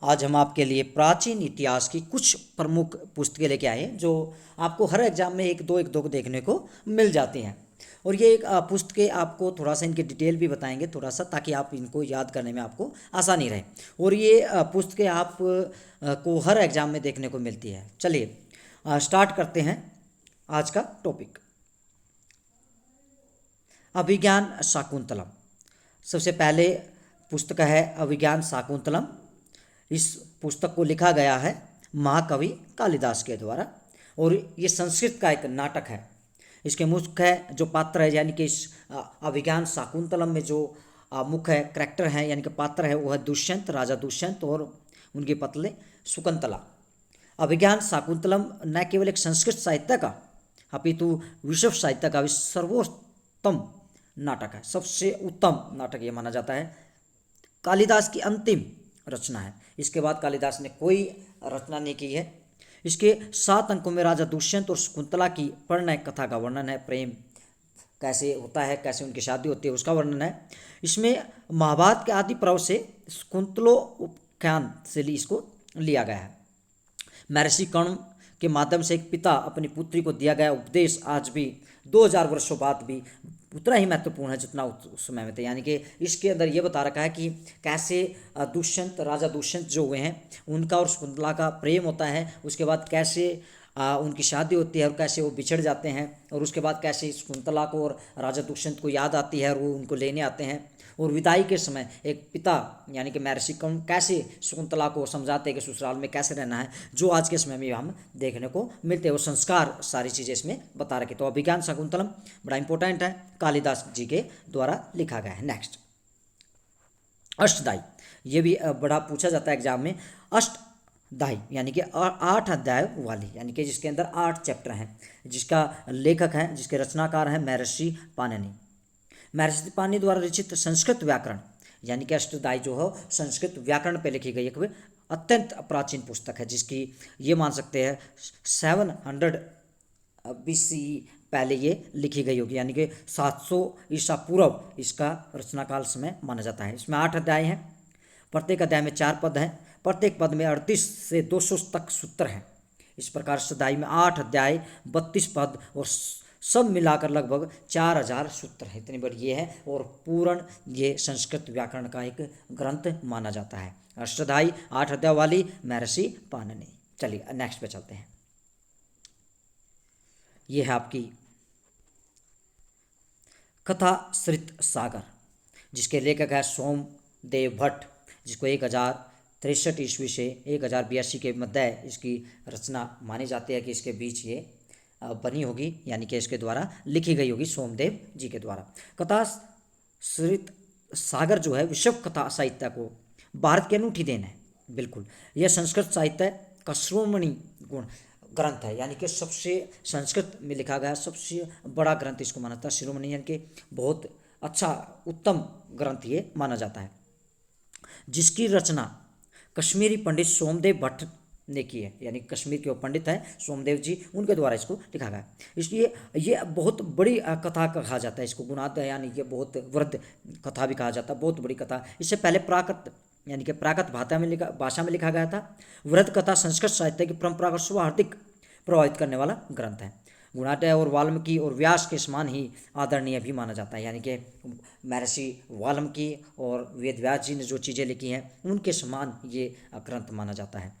आज हम आपके लिए प्राचीन इतिहास की कुछ प्रमुख पुस्तकें लेके आए हैं जो आपको हर एग्जाम में एक दो को देखने को मिल जाती हैं। और ये एक पुस्तकें आपको थोड़ा सा इनकी डिटेल भी बताएंगे थोड़ा सा, ताकि आप इनको याद करने में आपको आसानी रहे। और ये पुस्तकें आप को हर एग्जाम में देखने को मिलती है। चलिए स्टार्ट करते हैं आज का टॉपिक। अभिज्ञान शाकुंतलम। सबसे पहले पुस्तक है अभिज्ञान शाकुंतलम। इस पुस्तक को लिखा गया है महाकवि कालिदास के द्वारा, और ये संस्कृत का एक नाटक है। इसके मुख्य जो पात्र है, यानी कि इस अभिज्ञान शाकुंतलम में जो मुख्य करैक्टर हैं यानी कि पात्र है, वो है दुष्यंत, राजा दुष्यंत और उनकी पत्नी शकुंतला। अभिज्ञान शाकुंतलम न केवल एक संस्कृत साहित्य का अपितु विश्व साहित्य का भी सर्वोत्तम नाटक है। सबसे उत्तम नाटक ये माना जाता है। कालिदास की अंतिम रचना है। इसके बाद कालिदास ने कोई रचना नहीं की है। इसके 7 अंकों में राजा दुष्यंत और शकुंतला की प्रणय कथा का वर्णन है। प्रेम कैसे होता है, कैसे उनकी शादी होती है, उसका वर्णन है। इसमें महाभारत के आदि पर्व से शकुंतलोपाख्यान से इसको लिया गया है। महर्षि कर्ण के माध्यम से एक पिता अपनी पुत्री को दिया गया उपदेश आज भी 2000 वर्षों बाद भी उतना ही महत्वपूर्ण है जितना उस समय में थे। यानी कि इसके अंदर ये बता रखा है कि कैसे दुष्यंत, राजा दुष्यंत जो हुए हैं, उनका और शकुंतला का प्रेम होता है। उसके बाद कैसे उनकी शादी होती है और कैसे वो बिछड़ जाते हैं, और उसके बाद कैसे शकुंतला को और राजा दुष्यंत को याद आती है और वो उनको लेने आते हैं। और विदाई के समय एक पिता यानी कि महर्षि कर्ण कैसे शकुंतला को समझाते हैं कि ससुराल में कैसे रहना है, जो आज के समय में हम देखने को मिलते हैं। वो संस्कार सारी चीज़ें इसमें बता रखे। तो अभिज्ञान शाकुंतलम बड़ा इंपॉर्टेंट है, कालिदास जी के द्वारा लिखा गया है। नेक्स्ट अष्टदाई। ये भी बड़ा पूछा जाता है एग्जाम में। अष्टदाई यानी कि 8 अध्याय वाली, यानी कि जिसके अंदर 8 चैप्टर हैं, जिसका लेखक है, जिसके रचनाकार हैं महर्षि पाणिनि। महर्षि पाणिनि द्वारा रचित संस्कृत व्याकरण यानी कि अष्टदाई जो है संस्कृत व्याकरण पे लिखी गई एक अत्यंत प्राचीन पुस्तक है, जिसकी ये मान सकते हैं 700 BC पहले ये लिखी गई होगी, यानी कि 700 ईसा पूर्व इसका रचनाकाल समय माना जाता है। इसमें 8 अध्याय हैं। प्रत्येक अध्याय में 4 पद हैं। प्रत्येक पद में 38 से 200 तक सूत्र हैं। इस प्रकार अष्टदाई में 8 अध्याय, 32 पद और सब मिलाकर लगभग 4000 सूत्र है। इतनी बड़ी ये है और पूर्ण ये संस्कृत व्याकरण का एक ग्रंथ माना जाता है। अष्टदाई 8 अध्याय वाली महर्षि पाणिनि। चलिए नेक्स्ट पे चलते हैं। ये है आपकी कथा सरित सागर, जिसके लेखक है सोमदेव भट्ट, जिसको 1063 ईस्वी से 1082 के मध्य इसकी रचना मानी जाती है कि इसके बीच ये बनी होगी, यानी कि इसके द्वारा लिखी गई होगी सोमदेव जी के द्वारा। कथा सरित सागर जो है विश्व कथा साहित्य को भारत की अनूठी देन है। बिल्कुल यह संस्कृत साहित्य का श्रोमणी गुण ग्रंथ है, यानी कि सबसे संस्कृत में लिखा गया सबसे बड़ा ग्रंथ इसको माना जाता है। शिरोमणि यानी कि बहुत अच्छा उत्तम ग्रंथ ये माना जाता है, जिसकी रचना कश्मीरी पंडित सोमदेव भट्ट ने की है। यानी कश्मीर के वो पंडित हैं सोमदेव जी, उनके द्वारा इसको लिखा गया। इसलिए ये बहुत बड़ी कथा कहा जाता है इसको। गुणाद यानी कि बहुत वृद्ध कथा भी कहा जाता है, बहुत बड़ी कथा। इससे पहले प्राकृत यानी कि प्राकृत भाषा में लिखा गया था। वृद्ध कथा संस्कृत साहित्य की परंपरा को सर्वाधिक प्रभावित करने वाला ग्रंथ है। गुणाढ्य और वाल्मीकि और व्यास के समान ही आदरणीय भी माना जाता है, यानी कि महर्षि वाल्मीकि और वेद व्यास जी ने जो चीज़ें लिखी हैं उनके समान ये ग्रंथ माना जाता है।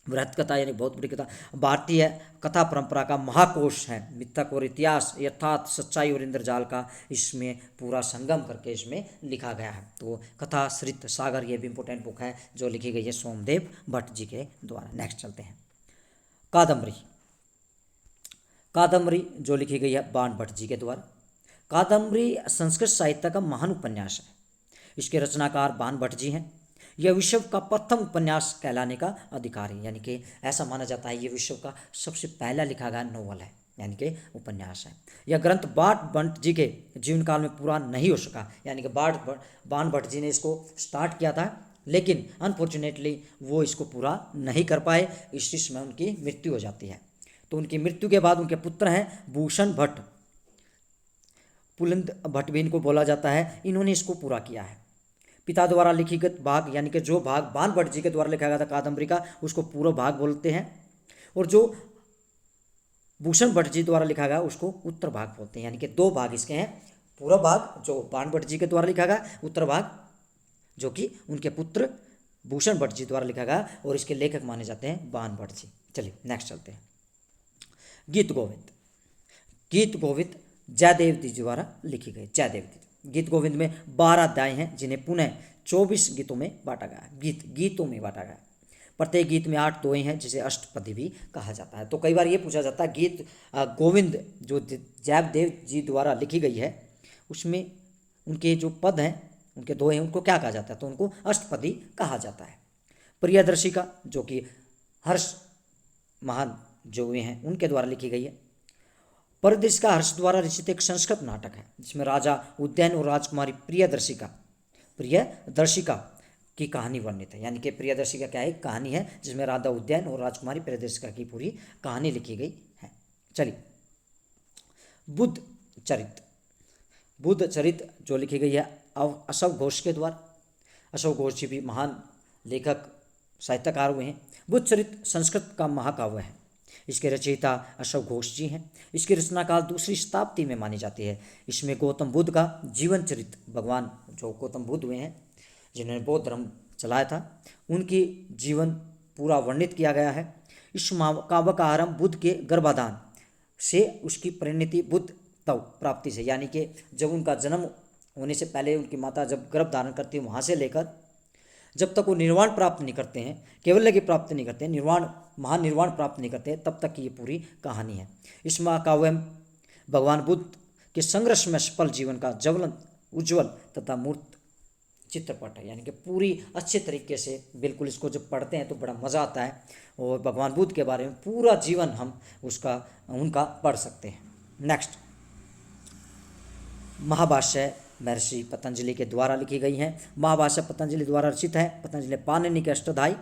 वृहत कथा यानी बहुत बड़ी कथा भारतीय कथा परंपरा का महाकोश है। मिथक और इतिहास यथार्थ सच्चाई और इंद्रजाल का इसमें पूरा संगम करके इसमें लिखा गया है। तो कथा सरित सागर ये भी इंपॉर्टेंट बुक है जो लिखी गई है सोमदेव भट्ट जी के द्वारा। नेक्स्ट चलते हैं। कादम्बरी। कादम्बरी जो लिखी गई है बाण भट्ट जी के द्वारा। कादम्बरी संस्कृत साहित्य का महान उपन्यास है। इसके रचनाकार बाण भट्ट जी हैं। यह विश्व का प्रथम उपन्यास कहलाने का अधिकारी, यानी कि ऐसा माना जाता है ये विश्व का सबसे पहला लिखा गया नोवेल है, यानी कि उपन्यास है। यह ग्रंथ बाण भट्ट जी के जीवन काल में पूरा नहीं हो सका, यानी कि बाण भट्ट जी ने इसको स्टार्ट किया था, लेकिन अनफॉर्चुनेटली वो इसको पूरा नहीं कर पाए। इसी समय उनकी मृत्यु हो जाती है। तो उनकी मृत्यु के बाद उनके पुत्र हैं भूषण भट्ट, पुलंद भट्ट भी इनको बोला जाता है, इन्होंने इसको पूरा किया है। पिता द्वारा लिखित भाग यानी कि जो भाग बाण भट्ट जी के द्वारा लिखा गया था कादम्बरी का, उसको पूर्व भाग बोलते हैं, और जो भूषण भट्ट जी द्वारा लिखा गया उसको उत्तर भाग बोलते हैं। यानी कि दो भाग इसके हैं, पूर्व भाग जो बाण भट्ट जी के द्वारा लिखा गया, उत्तर भाग जो कि उनके पुत्र भूषण भट्ट जी द्वारा लिखा गया, और इसके लेखक माने जाते हैं बाण भट्ट जी। चलिए नेक्स्ट चलते हैं। गीत गोविंद। गीत गोविंद जयदेव जी द्वारा लिखी गई। जयदेव जी गीत गोविंद में 12 अध्याय हैं, जिन्हें पुनः 24 गीतों में बांटा गया है। गीतों में बांटा गया है। प्रत्येक गीत में 8 दोहे हैं, जिसे अष्टपदी भी कहा जाता है। तो कई बार ये पूछा जाता है गीत गोविंद जो जयदेव जी द्वारा लिखी गई है, उसमें उनके जो पद हैं, उनके दोहे हैं, उनको क्या कहा जाता है? तो उनको अष्टपदी कहा जाता है। प्रियदर्शिका जो कि हर्ष महान जो हुए हैं उनके द्वारा लिखी गई है। परदर्शिका हर्ष द्वारा रचित एक संस्कृत नाटक है, जिसमें राजा उदयन और राजकुमारी प्रियदर्शिका की कहानी वर्णित है। यानी कि प्रियदर्शिका क्या है? एक कहानी है जिसमें राजा उदयन और राजकुमारी प्रियदर्शिका की पूरी कहानी लिखी गई है। चलिए, बुद्ध चरित। बुद्ध चरित जो लिखी गई है अशोक घोष के द्वारा। अशोक घोष जी भी महान लेखक साहित्यकार हुए हैं। बुद्ध चरित संस्कृत का महाकाव्य है। इसके रचयिता अशोक घोष जी हैं। इसकी रचना काल 2री शताब्दी में मानी जाती है। इसमें गौतम बुद्ध का जीवन चरित, भगवान जो गौतम बुद्ध हुए हैं जिन्होंने बौद्ध धर्म चलाया था, उनकी जीवन पूरा वर्णित किया गया है। इस काव्य का आरंभ बुद्ध के गर्भाधान से उसकी परिणति बुद्ध तव प्राप्ति से, यानी कि जब उनका जन्म होने से पहले उनकी माता जब गर्भ धारण करती है, वहाँ से लेकर जब तक वो निर्वाण प्राप्त नहीं करते हैं, केवल्य की प्राप्ति नहीं करते हैं, महानिर्वाण प्राप्त नहीं करते हैं, तब तक की ये पूरी कहानी है। इस महाकाव्य में भगवान बुद्ध के संघर्ष में सफल जीवन का ज्वलंत, उज्ज्वल तथा मूर्त चित्रपट है। यानी कि पूरी अच्छे तरीके से बिल्कुल इसको जब पढ़ते हैं तो बड़ा मज़ा आता है, और भगवान बुद्ध के बारे में पूरा जीवन हम उनका पढ़ सकते हैं। नेक्स्ट, महाभाष्य महर्षि पतंजलि के द्वारा लिखी गई हैं। महाभाष्य पतंजलि द्वारा रचित है। पतंजलि ने पाणिनि के अष्टाध्यायी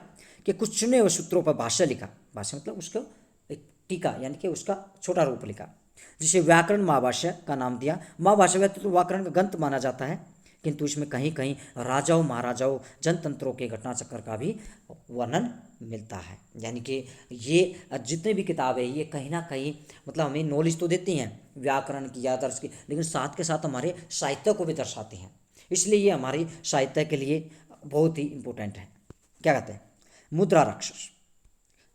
के कुछ चुने हुए सूत्रों पर भाष्य लिखा। भाष्य मतलब उसको एक टीका, यानी कि उसका छोटा रूप लिखा, जिसे व्याकरण महाभाष्य का नाम दिया। महाभाष्य वैसे तो व्याकरण का ग्रंथ माना जाता है, किंतु इसमें कहीं कहीं राजाओं, महाराजाओं, जनतंत्रों के घटनाचक्र का भी वर्णन मिलता है। यानी कि ये जितने भी किताब है, ये कहीं ना कहीं मतलब हमें नॉलेज तो देती हैं व्याकरण की या दर्श की, लेकिन साथ के साथ हमारे साहित्य को भी दर्शाती हैं। इसलिए ये हमारी साहित्य के लिए बहुत ही इम्पोर्टेंट है। क्या कहते हैं? मुद्रा राक्षस,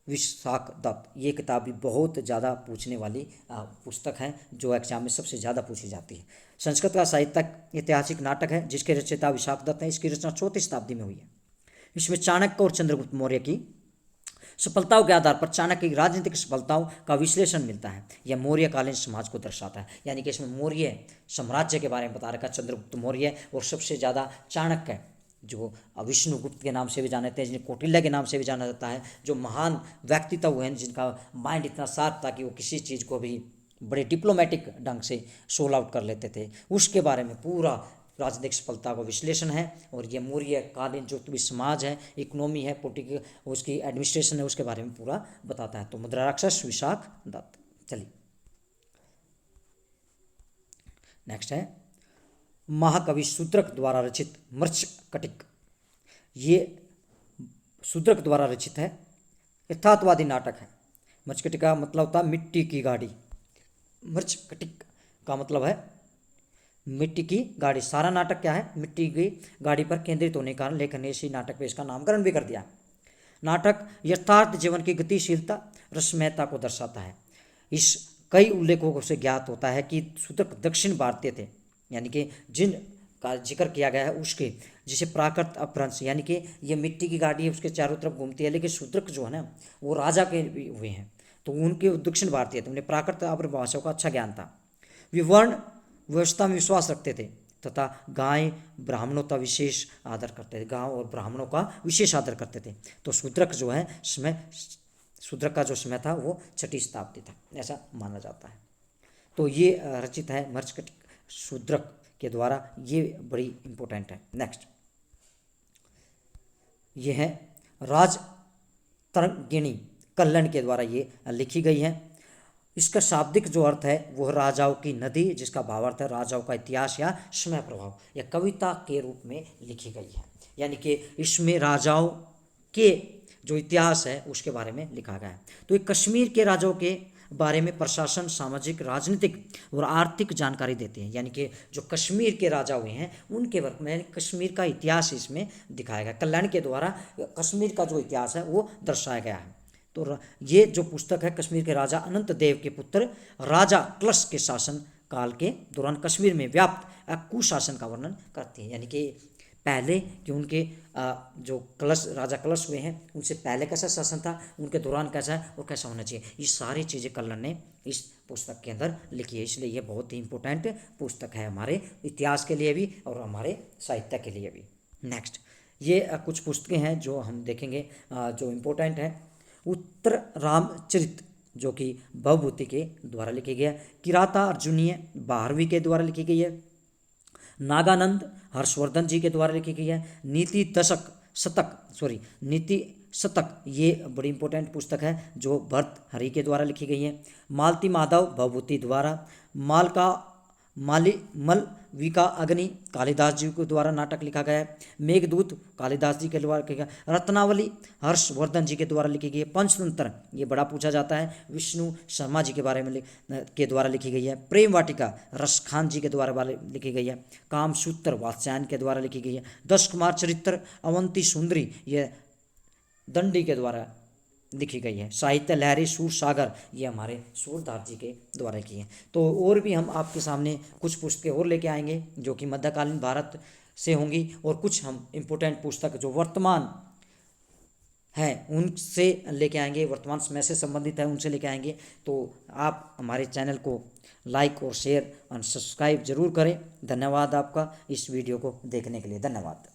विशाख दत्त। ये किताब भी बहुत ज़्यादा पूछने वाली पुस्तक है, जो एग्जाम में सबसे ज़्यादा पूछी जाती है। संस्कृत का साहित्यिक ऐतिहासिक नाटक है, जिसके रचयिता विशाख दत्त हैं। इसकी रचना 4वीं शताब्दी में हुई है। इसमें चाणक्य और चंद्रगुप्त मौर्य की सफलताओं के आधार पर चाणक्य की राजनीतिक सफलताओं का विश्लेषण मिलता है। यह मौर्यकालीन समाज को दर्शाता है। यानी कि इसमें मौर्य साम्राज्य के बारे में बता रखा, चंद्रगुप्त मौर्य, और सबसे ज़्यादा चाणक्य जो विष्णुगुप्त के नाम से भी जाने जाते हैं, जिन्हें कौटिल्य के नाम से भी जाना जाता है, जो महान व्यक्तित्व हुए हैं, जिनका माइंड इतना शार्प था कि वो किसी चीज़ को भी बड़े डिप्लोमेटिक ढंग से सोल आउट कर लेते थे। उसके बारे में पूरा राजनीतिक सफलता का विश्लेषण है। और ये मौर्यकालीन जो भी समाज है, इकोनॉमी है, पॉलिटिकल, उसकी एडमिनिस्ट्रेशन है, उसके बारे में पूरा बताता है। तो मुद्रा राक्षस, विशाख दत्त। चलिए नेक्स्ट है महाकवि शूद्रक द्वारा रचित मृच्छकटिक। ये शूद्रक द्वारा रचित है, यथार्थवादी नाटक है। मृच्छकटिक का मतलब होता है मिट्टी की गाड़ी। मृच्छकटिक का मतलब है मिट्टी की गाड़ी। सारा नाटक क्या है? मिट्टी की गाड़ी पर केंद्रित होने के कारण लेखक ने इसी नाटक पे इसका नामकरण भी कर दिया। नाटक यथार्थ जीवन की गतिशीलता, रसमयता को दर्शाता है। इस कई उल्लेखों से ज्ञात होता है कि शूद्रक दक्षिण भारतीय थे, यानी कि जिन का जिक्र किया गया है उसके, जिसे प्राकृत अपभ्रंश, यानी कि ये मिट्टी की गाड़ी है, उसके चारों तरफ घूमती है, लेकिन शूद्रक जो है ना वो राजा के भी हुए हैं, तो उनके दक्षिण भारतीय थे, उन्हें प्राकृत अपभ्रंशों का अच्छा ज्ञान था। विवर्ण व्यवस्था में विश्वास रखते थे तथा गाय ब्राह्मणों का विशेष आदर करते थे। गांव और ब्राह्मणों का विशेष आदर करते थे। तो शूद्रक जो है शूद्रक का जो समय था वो 6वीं शताब्दी था, ऐसा माना जाता है। तो ये रचित है मृच्छकटिक शूद्रक के द्वारा, ये बड़ी इंपॉर्टेंट है। नेक्स्ट, ये है राजतरंगिणी कल्हण के द्वारा ये लिखी गई है। इसका शाब्दिक जो अर्थ है वो राजाओं की नदी, जिसका भावार्थ है राजाओं का इतिहास या समय प्रभाव। यह कविता के रूप में लिखी गई है, यानी कि इसमें राजाओं के जो इतिहास है उसके बारे में लिखा गया है। तो ये कश्मीर के राजाओं के बारे में प्रशासन, सामाजिक, राजनीतिक और आर्थिक जानकारी देते हैं, यानी कि जो कश्मीर के राजा हुए हैं उनके वर्क में कश्मीर का इतिहास इसमें दिखाया गया। कल्याण के द्वारा कश्मीर का जो इतिहास है वो दर्शाया गया है। तो ये जो पुस्तक है कश्मीर के राजा अनंत देव के पुत्र राजा कलश के शासन काल के दौरान कश्मीर में व्याप्त कुशासन का वर्णन करती है, यानी कि पहले कि उनके जो कलश राजा कलश हुए हैं उनसे पहले कैसा शासन था, उनके दौरान कैसा है और कैसा होना चाहिए, ये सारी चीज़ें कल्याण ने इस पुस्तक के अंदर लिखी है। इसलिए यह बहुत ही इंपॉर्टेंट पुस्तक है हमारे इतिहास के लिए भी और हमारे साहित्य के लिए भी। नेक्स्ट, ये कुछ पुस्तकें हैं जो हम देखेंगे जो इम्पोर्टेंट है। उत्तर रामचरित जो कि भवभूति के द्वारा लिखी गई है। किराता अर्जुनीय बारहवीं के द्वारा लिखी गई है। नागानंद हर्षवर्धन जी के द्वारा लिखी गई है। नीति शतक ये बड़ी इंपॉर्टेंट पुस्तक है जो भर्तृहरि के द्वारा लिखी गई है। मालती माधव भवभूति द्वारा। मालविका अग्नि कालिदास जी के द्वारा नाटक लिखा गया है। मेघदूत कालिदास जी के द्वारा लिखा गया। रत्नावली हर्षवर्धन जी के द्वारा लिखी गई है। पंचतंत्र ये बड़ा पूछा जाता है, विष्णु शर्मा जी के बारे में के द्वारा लिखी गई है। प्रेम वाटिका रसखान जी के द्वारा लिखी गई है। कामसूत्र वात्स्यायन के द्वारा लिखी गई है। 10 कुमार चरित्र अवंती सुंदरी ये दंडी के द्वारा लिखी गई है। साहित्य लहरी सूर सागर ये हमारे सूरदास जी के द्वारा लिखी है। तो और भी हम आपके सामने कुछ पुस्तकें और लेके आएंगे जो कि मध्यकालीन भारत से होंगी, और कुछ हम इम्पोर्टेंट पुस्तक जो वर्तमान है उनसे लेके आएंगे, वर्तमान समय से संबंधित है उनसे लेके आएंगे। तो आप हमारे चैनल को लाइक और शेयर और सब्सक्राइब जरूर करें। धन्यवाद आपका इस वीडियो को देखने के लिए। धन्यवाद।